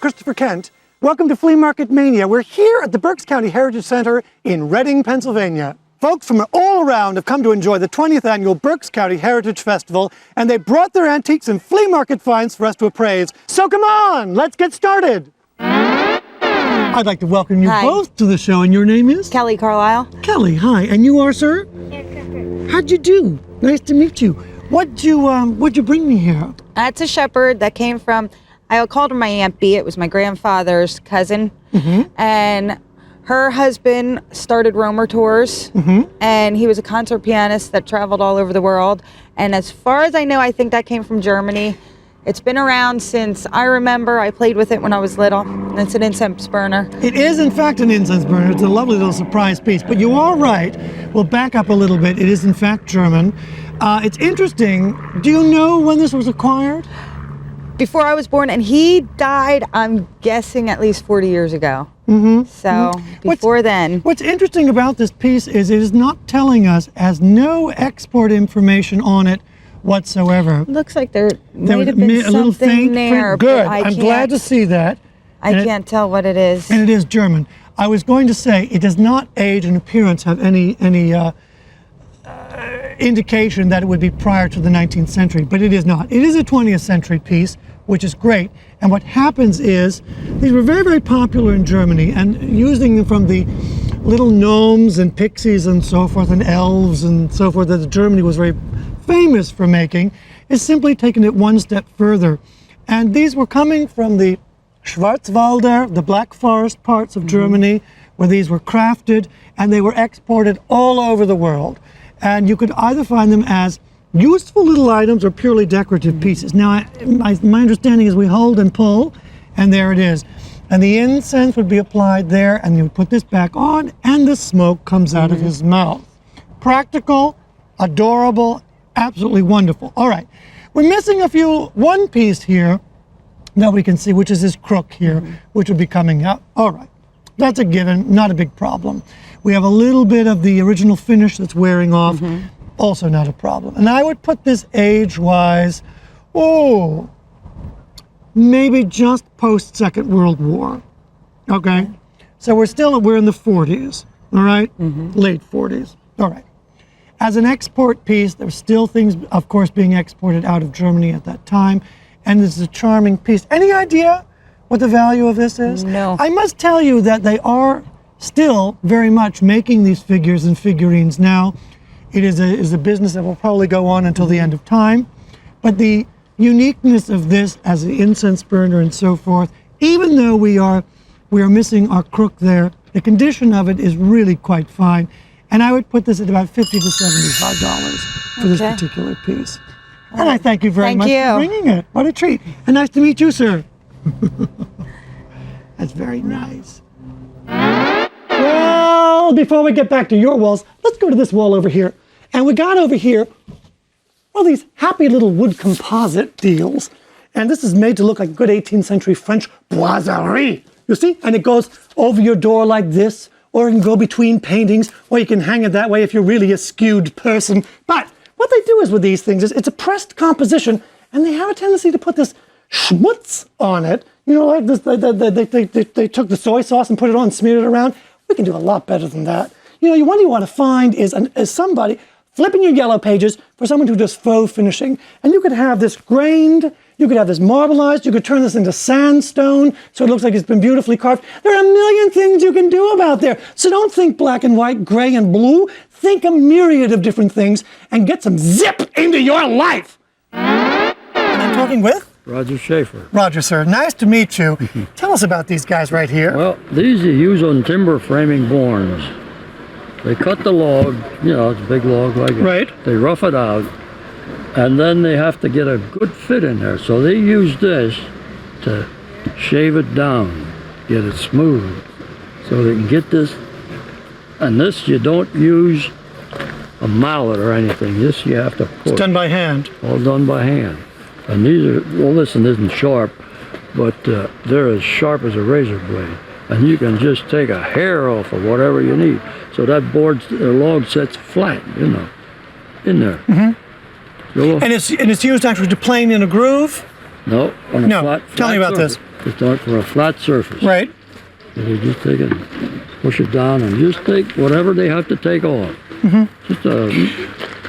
Christopher Kent. Welcome to Flea Market Mania. We're here at the Berks County Heritage Center in Reading, Pennsylvania. Folks from all around have come to enjoy the 20th annual Berks County Heritage Festival, and they brought their antiques and flea market finds for us to appraise. So come on, let's get started. I'd like to welcome you both to the show, and your name is? Kelly Carlisle. Kelly, hi. And you are, sir? How'd you do? Nice to meet you. What'd you bring me here? That's a shepherd that came from, I called her my Aunt B. It was my grandfather's cousin. And her husband started Romer tours. And he was a concert pianist that traveled all over the world. And as far as I know, I think that came from Germany. It's been around since I remember. I played with it when I was little. And it's an incense burner. It is, in fact, an incense burner. It's a lovely little surprise piece. But you are right. We'll back up a little bit. It is, in fact, German. It's interesting. Do you know when this was acquired? Before I was born, and he died, I'm guessing, at least 40 years ago. So before then. What's interesting about this piece is it is not telling us, has no export information on it whatsoever. Looks like there might have been something there. Good. I'm glad to see that. I can't tell what it is. And it is German. I was going to say it does not age in appearance have any indication that it would be prior to the 19th century, but it is not. It is a 20th century piece, which is great. And what happens is these were very, very popular in Germany, and using them from the little gnomes and pixies and so forth and elves and so forth that Germany was very famous for making, is simply taking it one step further. And these were coming from the Schwarzwälder, the Black Forest parts of Germany, where these were crafted, and they were exported all over the world. And you could either find them as useful little items or purely decorative pieces. Now, my understanding is we hold and pull, and there it is. And the incense would be applied there, and you would put this back on, and the smoke comes out of his mouth. Practical, adorable, absolutely wonderful. All right, we're missing one piece here that we can see, which is this crook here, which will be coming out. All right, that's a given, not a big problem. We have a little bit of the original finish that's wearing off, also not a problem. And I would put this age-wise, maybe just post-Second World War, okay? So we're in the 40s, all right? Late 40s, all right. As an export piece, there's still things, of course, being exported out of Germany at that time, and this is a charming piece. Any idea what the value of this is? No. I must tell you that they are still very much making these figures and figurines now. It is a business that will probably go on until the end of time. But the uniqueness of this as an incense burner and so forth, even though we are missing our crook there, the condition of it is really quite fine. And I would put this at about $50 to $75 for this particular piece. And I thank you very much for bringing it. What a treat. And nice to meet you, sir. That's very nice. Well, before we get back to your walls, let's go to this wall over here. And we got over here, these happy little wood composite deals. And this is made to look like good 18th century French boiserie. You see? And it goes over your door like this, or it can go between paintings, or you can hang it that way if you're really a skewed person. But what they do is with these things is it's a pressed composition, and they have a tendency to put this schmutz on it. You know, like this, they took the soy sauce and put it on and smeared it around. We can do a lot better than that. You know, what you want to find is somebody flipping your yellow pages for someone who does faux finishing. And you could have this grained, you could have this marbleized, you could turn this into sandstone so it looks like it's been beautifully carved. There are a million things you can do about there. So don't think black and white, gray and blue. Think a myriad of different things and get some zip into your life. And I'm talking with? Roger Schaefer. Roger, sir. Nice to meet you. Tell us about these guys right here. Well, these are used on timber framing bournes. They cut the log, it's a big log like it. Right. They rough it out, and then they have to get a good fit in there. So they use this to shave it down, get it smooth, so they can get this. And this, you don't use a mallet or anything. This you have to push. It's done by hand. All done by hand. And these are, listen, isn't sharp, but they're as sharp as a razor blade. And you can just take a hair off of whatever you need. So that log sets flat, in there. And it's used actually to plane in a groove? No, on a flat tell me about surface. this. It's not for a flat surface. Right. So they just take it, push it down, and just take whatever they have to take off. Just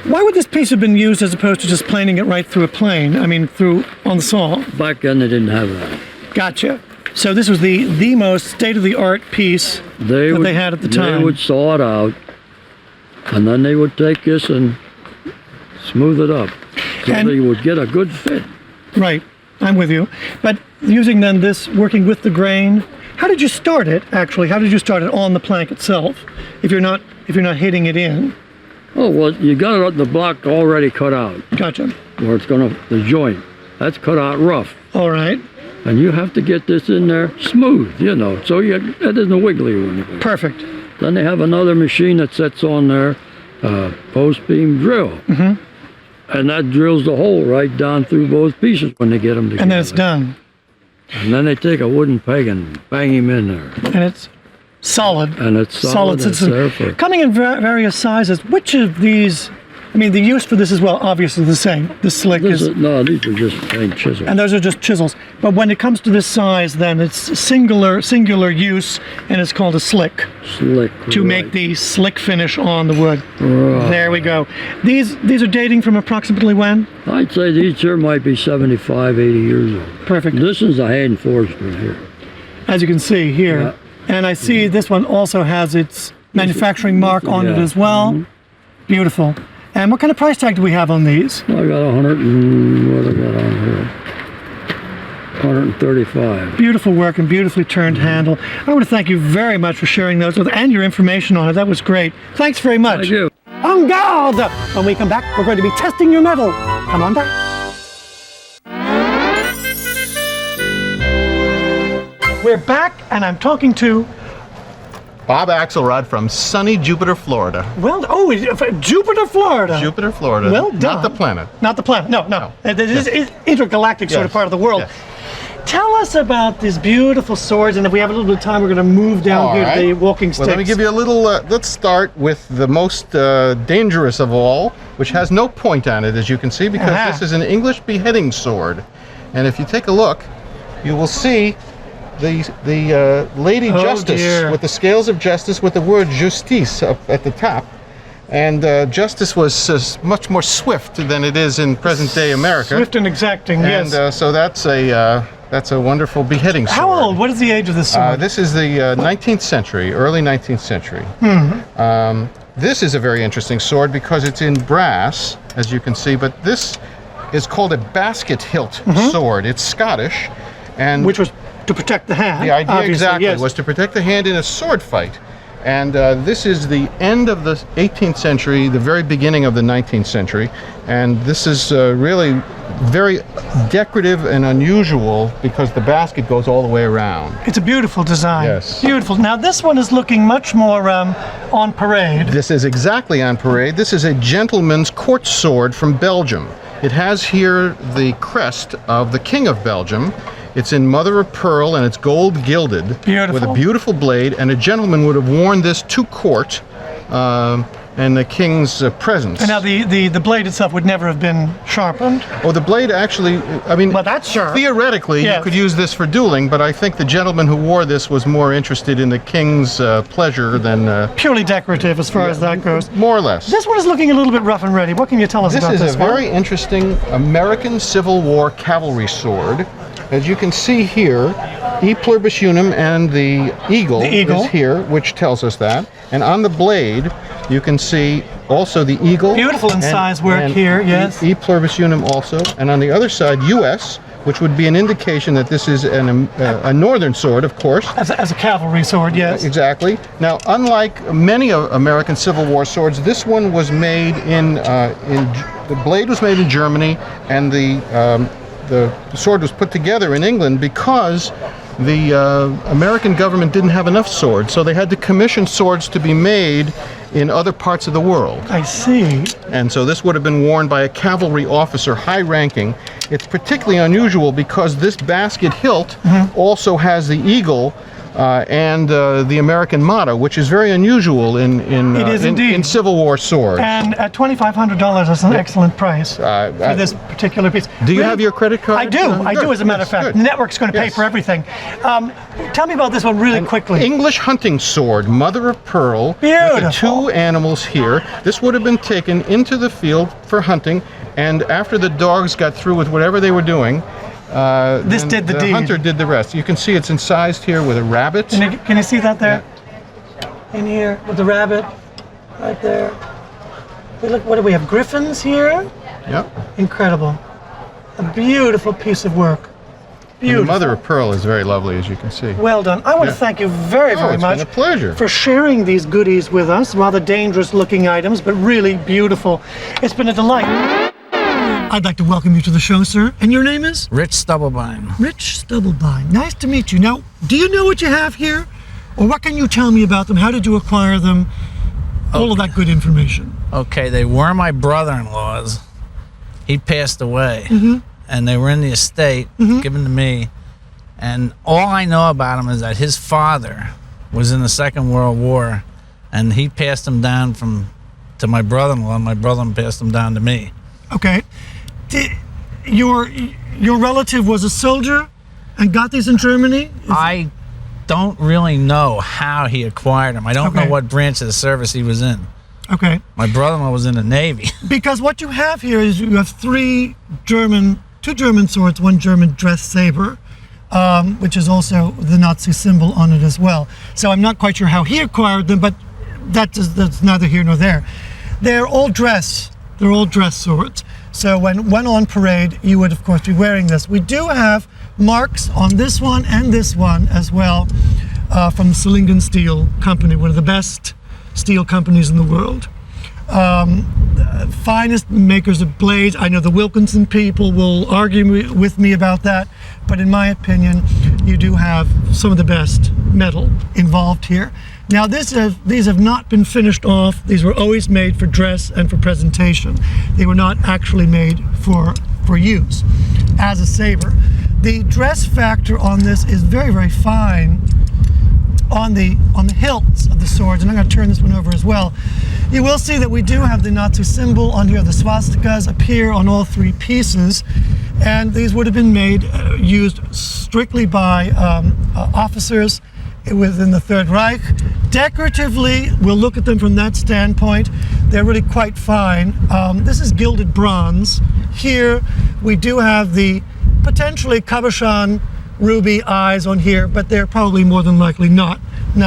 Why would this piece have been used as opposed to just planing it right through a plane? I mean, through on the saw. back then they didn't have that. Gotcha. So this was the most state-of-the-art piece that they had at the time. They would saw it out, and then they would take this and smooth it up, so And- they would get a good fit. Right. I'm with you. But using then this, working with the grain, how did you start it? Actually, how did you start it on the plank itself? If you're not hitting it in. Oh, well, you got the block already cut out, Gotcha. where it's the joint. That's cut out rough. All right. And you have to get this in there smooth, so it isn't wiggly or anything. Perfect. Then they have another machine that sets on there, post beam drill. And that drills the hole right down through both pieces when they get them together. And then it's done. And then they take a wooden peg and bang him in there. And it's solid. And it's solid. It's there for... Coming in various sizes, which of these, I mean, the use for this is, well, obviously the same. The slick No, these are just plain chisels. and those are just chisels. But when it comes to this size, then it's singular use, and it's called a slick Slick. to right. make the slick finish on the wood. Right. There we go. These are dating from approximately when? I'd say these here might be 75, 80 years old. Perfect. This is a hand forged one here. As you can see here. Yeah. And I see this one also has its manufacturing mark on it Yeah. as well. Beautiful. And what kind of price tag do we have on these? I got 100 and what I got on here? 135. Beautiful work and beautifully turned handle. I want to thank you very much for sharing those and your information on it. That was great. Thanks very much. Thank you. En garde! When we come back, we're going to be testing your metal. Come on back. We're back, and I'm talking to, Bob Axelrod from sunny Jupiter, Florida. Jupiter, Florida. Jupiter, Florida. Well done. Not the planet. Not the planet. No. It is intergalactic sort of Yes. part of the world. Yes. Tell us about these beautiful swords, and if we have a little bit of time, we're going to move down All here to right. the walking sticks. Well, let me give you a little, let's start with the most dangerous of all, which has no point on it, as you can see, because Uh-huh. this is an English beheading sword. And if you take a look, you will see the Lady Oh, Justice dear. with the scales of justice with the word justice up at the top. And justice was much more swift than it is in present-day America. Swift and exacting, And yes. so that's a wonderful beheading sword. How old? What is the age of this sword? This is the 19th century, early 19th century. This is a very interesting sword because it's in brass, as you can see, but this is called a basket hilt sword. It's Scottish, and Which was to protect the hand. the idea obviously, exactly yes. was to protect the hand in a sword fight. And this is the end of the 18th century, the very beginning of the 19th century. And this is really very decorative and unusual because the basket goes all the way around. It's a beautiful design. Yes. Beautiful. Now this one is looking much more on parade. This is exactly on parade. This is a gentleman's court sword from Belgium. It has here the crest of the King of Belgium. It's in mother of pearl and it's gold gilded with a beautiful blade, and a gentleman would have worn this to court and the king's presence. And now the blade itself would never have been sharpened. Oh, the blade actually, I mean, Well, that's sharp. theoretically Yes. you could use this for dueling, but I think the gentleman who wore this was more interested in the king's pleasure than... Purely decorative as far as that goes. more or less. This one is looking a little bit rough and ready. What can you tell us This about is this a one? very interesting American Civil War cavalry sword. As you can see here, E pluribus unum and the eagle is here, which tells us that. And on the blade, you can see also the eagle. Beautiful incised work here, yes. E pluribus unum also. And on the other side, US, which would be an indication that this is a northern sword, of course. As a cavalry sword, yes. Exactly. Now, unlike many of American Civil War swords, this one was made the blade was made in Germany, and the sword was put together in England because the American government didn't have enough swords, so they had to commission swords to be made in other parts of the world. I see. And so this would have been worn by a cavalry officer, high-ranking. It's particularly unusual because this basket hilt also has the eagle and the American motto, which is very unusual It is indeed. in Civil War swords. And at $2,500, that's an excellent price for this particular piece. Do you have your credit card? I do. I do, as a matter of fact. Good. The network's going to pay Yes. for everything. Tell me about this one really quickly. English hunting sword, mother of pearl. With the Beautiful. 2 animals here. This would have been taken into the field for hunting, and after the dogs got through with whatever they were doing, This then did the the deed. hunter did the rest. You can see it's incised here with a rabbit. Can you see that there? In here with the rabbit, right there. Hey, look, what do we have? Griffins here? Yep. Incredible. A beautiful piece of work. And the Beautiful. mother of pearl is very lovely, as you can see. Well done. I want to thank you very, very it's much been a pleasure. for sharing these goodies with us. Rather dangerous looking items, but really beautiful. It's been a delight. I'd like to welcome you to the show, sir. And your name is? Rich Stubblebine. Rich Stubblebine. Nice to meet you. Now, do you know what you have here? Or what can you tell me about them? How did you acquire them? All of that good information. Okay, they were my brother-in-law's. He passed away. And they were in the estate, given to me. And all I know about him is that his father was in the Second World War, and he passed them down to my brother-in-law, and my brother-in-law passed them down to me. Okay. Your relative was a soldier and got these in Germany? I don't really know how he acquired them. I don't know Okay. what branch of the service he was in. Okay. My brother-in-law was in the Navy. Because what you have here is you have two German swords, 1 German dress saber, which is also the Nazi symbol on it as well. So I'm not quite sure how he acquired them, but that's neither here nor there. They're all dress swords. So when on parade, you would of course be wearing this. We do have marks on this one and this one as well from the Solingen Steel Company, one of the best steel companies in the world. Finest makers of blades. I know the Wilkinson people will argue with me about that, but in my opinion, you do have some of the best metal involved here. Now these have not been finished off. These were always made for dress and for presentation. They were not actually made for use as a saber. The dress factor on this is very, very fine on the hilts of the swords, and I'm going to turn this one over as well. You will see that we do have the Nazi symbol on here. The swastikas appear on all 3 pieces, and these would have been used strictly by officers within the Third Reich. Decoratively, we'll look at them from that standpoint. They're really quite fine. This is gilded bronze. Here we do have the potentially cabochon ruby eyes on here, but they're probably more than likely not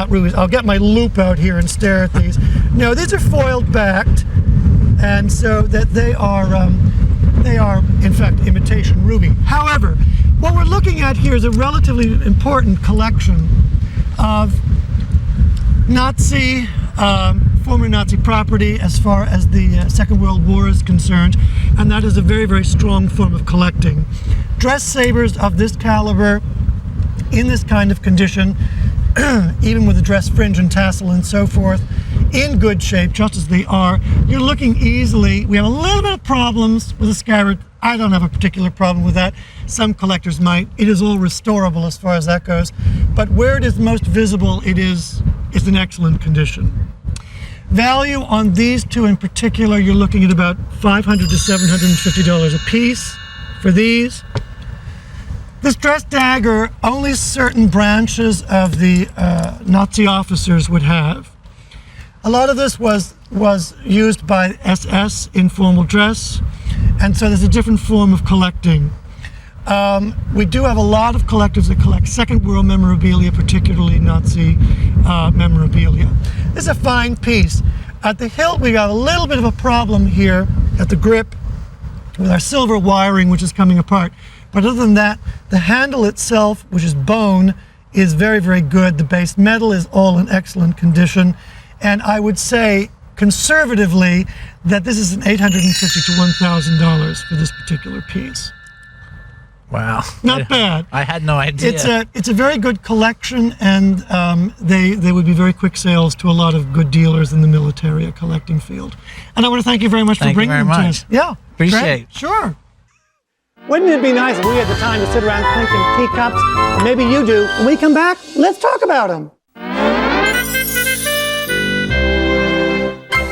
rubies. I'll get my loop out here and stare at these. No, these are foiled backed, and so that they are in fact imitation ruby. However, what we're looking at here is a relatively important collection of Nazi, former Nazi property as far as the Second World War is concerned, and that is a very, very strong form of collecting. Dress sabers of this caliber, in this kind of condition, even with a dress fringe and tassel and so forth, in good shape, just as they are, you're looking easily. We have a little bit of problems with the scabbard. I don't have a particular problem with that. Some collectors might. It is all restorable as far as that goes. But where it is most visible, it's in excellent condition. Value on these 2 in particular, you're looking at about $500 to $750 a piece for these. This dress dagger, only certain branches of the Nazi officers would have. A lot of this was used by SS in formal dress, and so there's a different form of collecting. We do have a lot of collectors that collect Second World memorabilia, particularly Nazi memorabilia. This is a fine piece. At the hilt, we got a little bit of a problem here at the grip with our silver wiring, which is coming apart. But other than that, the handle itself, which is bone, is very, very good. The base metal is all in excellent condition. And I would say, conservatively, that this is an $850 to $1,000 for this particular piece. Wow. Not bad. I had no idea. It's a very good collection, and they would be very quick sales to a lot of good dealers in the military collecting field. And I want to thank you very much for bringing them to us. Yeah. Appreciate great. it. Sure. Wouldn't it be nice if we had the time to sit around clinking teacups? Or maybe you do. When we come back, let's talk about them.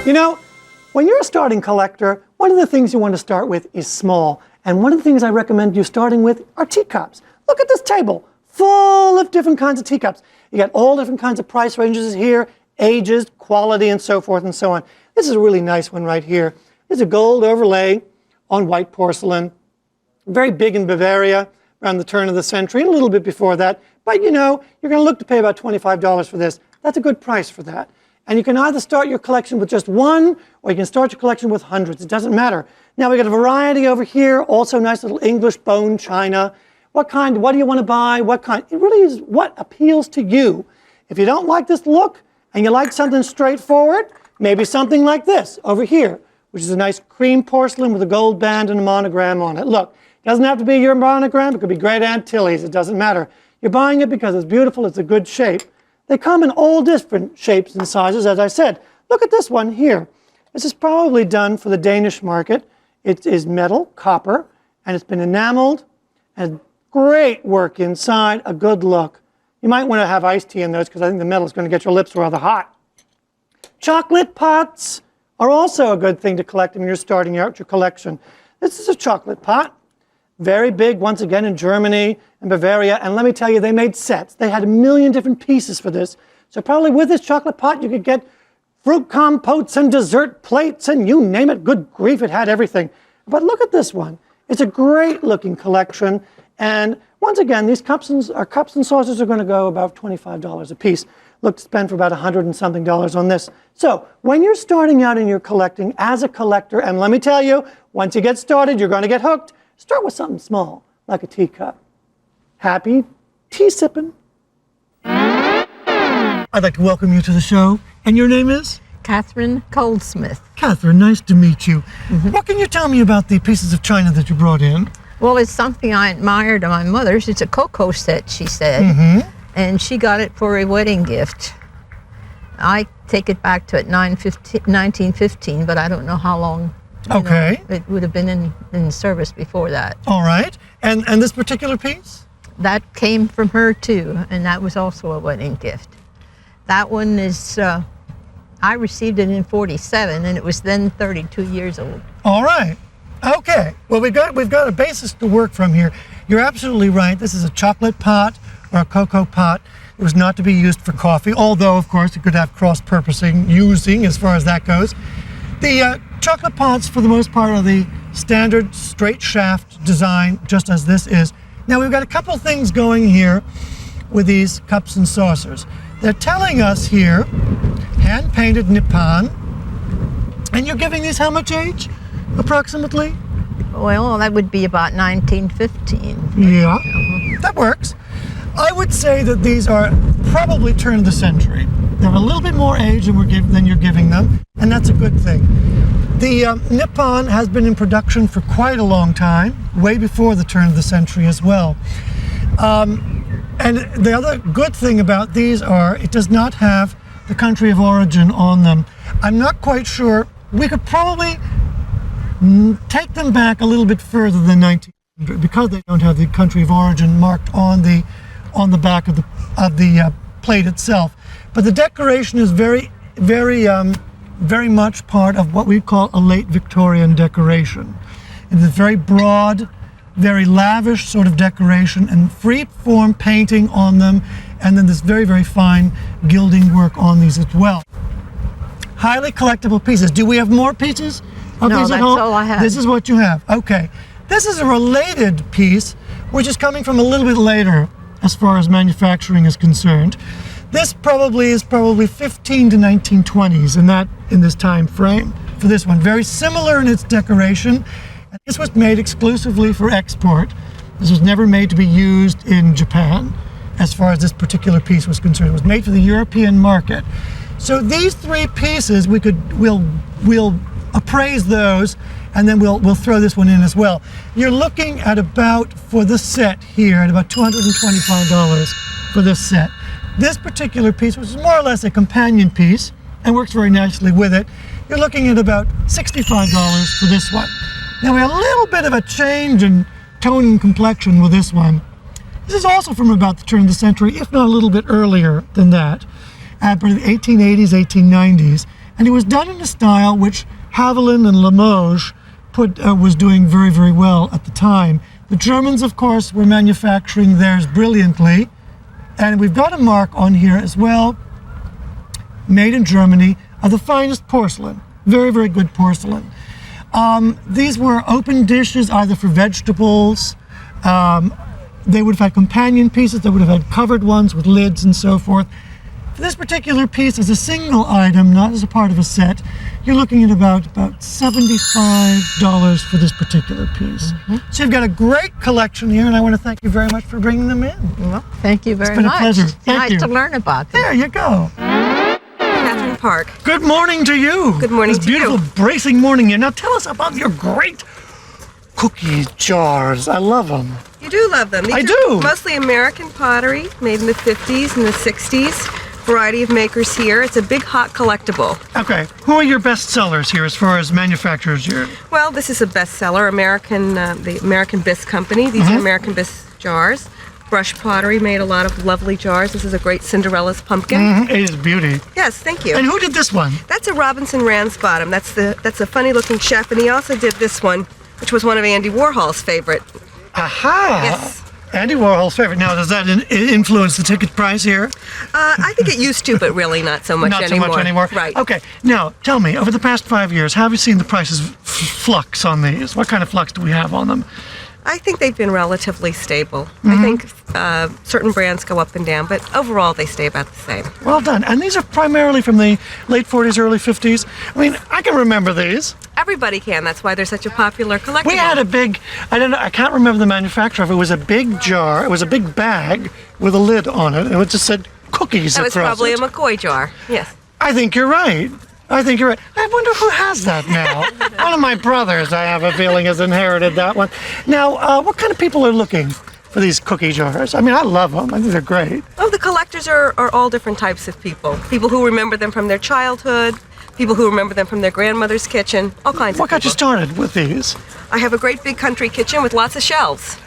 You know, when you're a starting collector, one of the things you want to start with is small. And one of the things I recommend you starting with are teacups. Look at this table, full of different kinds of teacups. You got all different kinds of price ranges here, ages, quality, and so forth and so on. This is a really nice one right here. It's a gold overlay on white porcelain. Very big in Bavaria around the turn of the century, and a little bit before that. But you know, you're going to look to pay about $25 for this. That's a good price for that. And you can either start your collection with just one, or you can start your collection with hundreds. It doesn't matter. Now we've got a variety over here, also nice little English bone china. What kind, what do you want to buy, what kind? It really is what appeals to you. If you don't like this look, and you like something straightforward, maybe something like this over here, which is a nice cream porcelain with a gold band and a monogram on it. Look, it doesn't have to be your monogram, it could be Great Aunt Tilly's, it doesn't matter. You're buying it because it's beautiful, it's a good shape. They come in all different shapes and sizes, as I said. Look at this one here. This is probably done for the Danish market. It is metal, copper, and it's been enameled, and great work inside, a good look. You might want to have iced tea in those because I think the metal is going to get your lips rather hot. Chocolate pots are also a good thing to collect when you're starting out your collection. This is a chocolate pot. Very big, once again, in Germany and Bavaria. And let me tell you, they made sets. They had 1 million different pieces for this. So probably with this chocolate pot, you could get fruit compotes and dessert plates and you name it. Good grief, it had everything. But look at this one. It's a great looking collection. And once again, these cups and saucers are going to go about $25 a piece. Look to spend for about $100 and something on this. So when you're starting out in your collecting as a collector, and let me tell you, once you get started, you're going to get hooked. Start with something small, like a teacup. Happy tea sipping. I'd like to welcome you to the show. And your name is? Catherine Goldsmith. Catherine, nice to meet you. What can you tell me about the pieces of china that you brought in? Well, it's something I admired of my mother's. It's a cocoa set, she said. And she got it for a wedding gift. I take it back to 1915, but I don't know how long. Okay. It would have been in service before that. All right. And this particular piece? That came from her too, and that was also a wedding gift. That one is, I received it in 47, and it was then 32 years old. All right. Okay. Well, we've got a basis to work from here. You're absolutely right. This is a chocolate pot or a cocoa pot. It was not to be used for coffee, although, of course, it could have cross-purposing using as far as that goes. The chocolate pots, for the most part, are the standard straight shaft design, just as this is. Now, we've got a couple things going here with these cups and saucers. They're telling us here, hand-painted Nippon, and you're giving these how much age, approximately? Well, that would be about 1915. Yeah, that works. I would say that these are probably turn of the century. They're a little bit more age than you're giving them, and that's a good thing. The Nippon has been in production for quite a long time, way before the turn of the century as well. And the other good thing about these are it does not have the country of origin on them. I'm not quite sure. We could probably take them back a little bit further than 1900 because they don't have the country of origin marked on the back of the plate itself. But the decoration is very much part of what we call a late Victorian decoration. It's a very broad, very lavish sort of decoration and free form painting on them, and then this very, very fine gilding work on these as well. Highly collectible pieces. Do we have more pieces of No, these at that's home? all I have. This is what you have. Okay. This is a related piece, which is coming from a little bit later as far as manufacturing is concerned. This is probably 15 to 1920s in this time frame for this one. Very similar in its decoration. And this was made exclusively for export. This was never made to be used in Japan as far as this particular piece was concerned. It was made for the European market. So these three pieces we'll appraise those, and then we'll throw this one in as well. You're looking at about, for the set here, at about $225 for this set. This particular piece, which is more or less a companion piece and works very nicely with it, you're looking at about $65 for this one. Now we have a little bit of a change in tone and complexion with this one. This is also from about the turn of the century, if not a little bit earlier than that, but the 1880s, 1890s. And it was done in a style which Haviland and Limoges was doing very, very well at the time. The Germans, of course, were manufacturing theirs brilliantly. And we've got a mark on here as well, made in Germany, of the finest porcelain. Very, very good porcelain. These were open dishes, either for vegetables. They would have had companion pieces. They would have had covered ones with lids and so forth. For this particular piece, as a single item, not as a part of a set, you're looking at about $75 for this particular piece. So you've got a great collection here, and I want to thank you very much for bringing them in. Well, thank you very It's been much. a pleasure. It's Thank you. nice to learn about them. There you go. Catherine Park. Good morning to you. Good morning This to you. beautiful, bracing morning here. Now tell us about your great cookie jars. I love them. You do love them. These I are do. Mostly American pottery, made in the 50s and the 60s. Variety of makers here. It's a big hot collectible. Okay, who are your best sellers here as far as manufacturers here? Well, this is a bestseller, the American Bisque Company. These are American Bisque jars. Brush pottery made a lot of lovely jars. This is a great Cinderella's pumpkin. It is beauty. Yes, thank you. And who did this one? That's a Robinson Ransbottom. That's a funny looking chef, and he also did this one, which was one of Andy Warhol's favorite. Aha! Yes. Andy Warhol's favorite. Now, does that influence the ticket price here? I think it used to, but really not so much Not anymore. so much anymore. Right. Okay. Now, tell me, over the past 5 years, how have you seen the prices flux on these? What kind of flux do we have on them? I think they've been relatively stable. I think certain brands go up and down, but overall they stay about the same. Well done. And these are primarily from the late 40s, early 50s. I mean, I can remember these. Everybody can. That's why they're such a popular collectible. We had a big, I can't remember the manufacturer of it. It was a big jar, it was a big bag with a lid on it, and it just said cookies That was across probably it. a McCoy jar. Yes. I think you're right. I wonder who has that now. One of my brothers, I have a feeling, has inherited that one. Now, what kind of people are looking for these cookie jars? I mean, I love them. I think they're great. Oh, the collectors are all different types of people. People who remember them from their childhood, people who remember them from their grandmother's kitchen, all kinds What of got you people. started with these? I have a great big country kitchen with lots of shelves.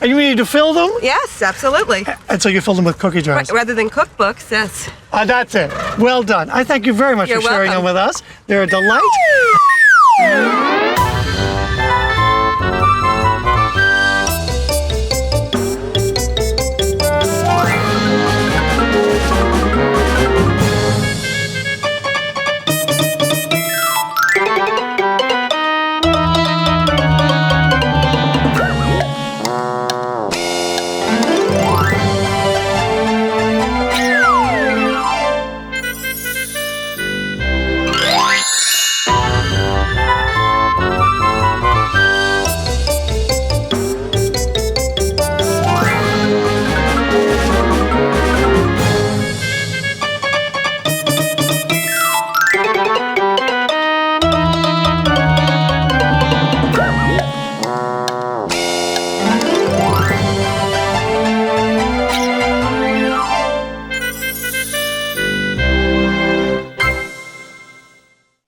And you need to fill them? Yes, absolutely. And so you fill them with cookie jars. Rather than cookbooks, yes. That's it. Well done. I thank you very much You're for sharing them welcome. with us. They're a delight.